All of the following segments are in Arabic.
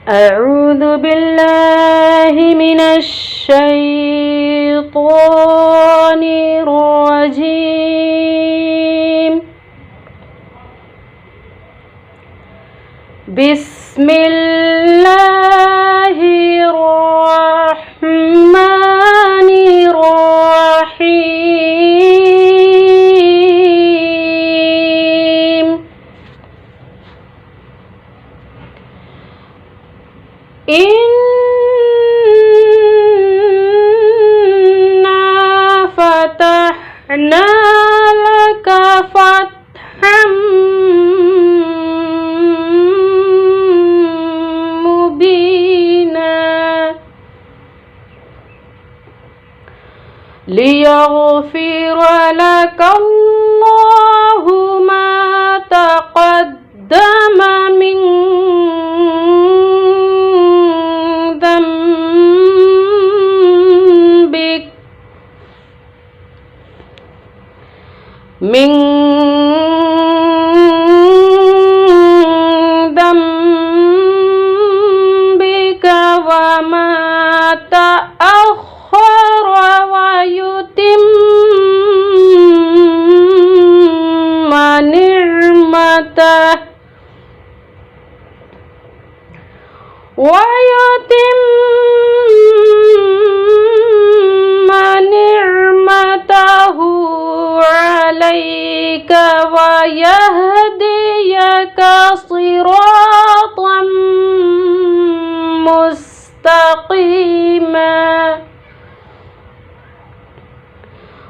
أعوذ بالله من الشيطان الرجيم. بسم الله الرحمن الرحيم. إنا فتحنا لك فتحا مبينا ليغفر لك الله ما تقدم من ذنبك وما تأخر ويتم نعمته عليك ويهديك صراطا مستقيما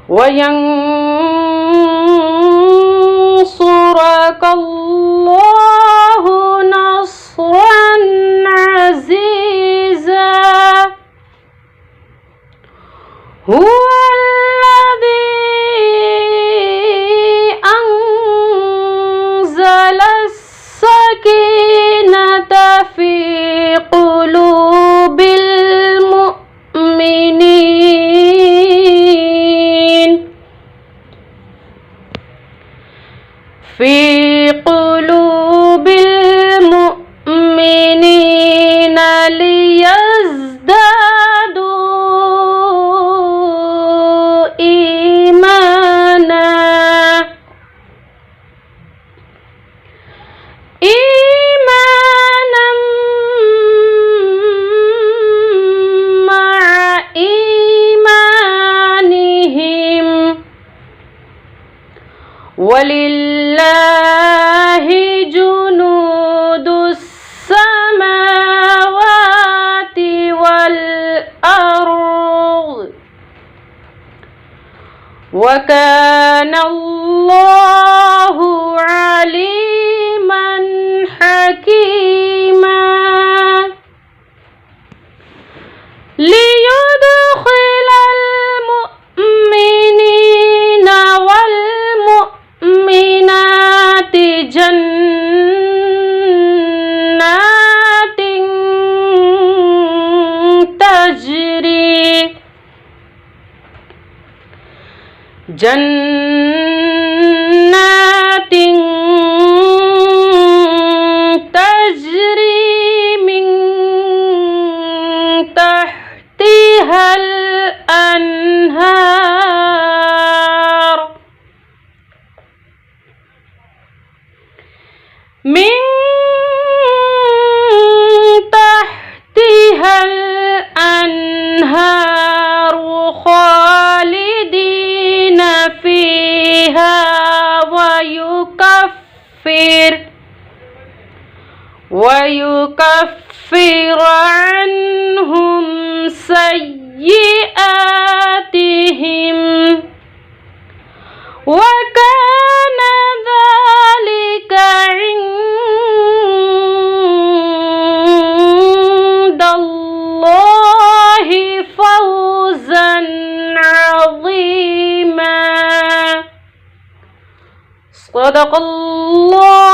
وينصرك الله نصرا عزيزا. هو الذي أنزل السكينة في قلوب المؤمنين ليزدادوا إيمانا مع إيمانهم. ولله جنود السماوات والأرض وكان الله عليما حكيما. ليدخل المؤمنين والمؤمنات جنات تجري من تحتها الأنهار خالدين فيها ويكفر عنهم سيئاتهم وكان ذلك عند الله فوزا عظيما. صدق الله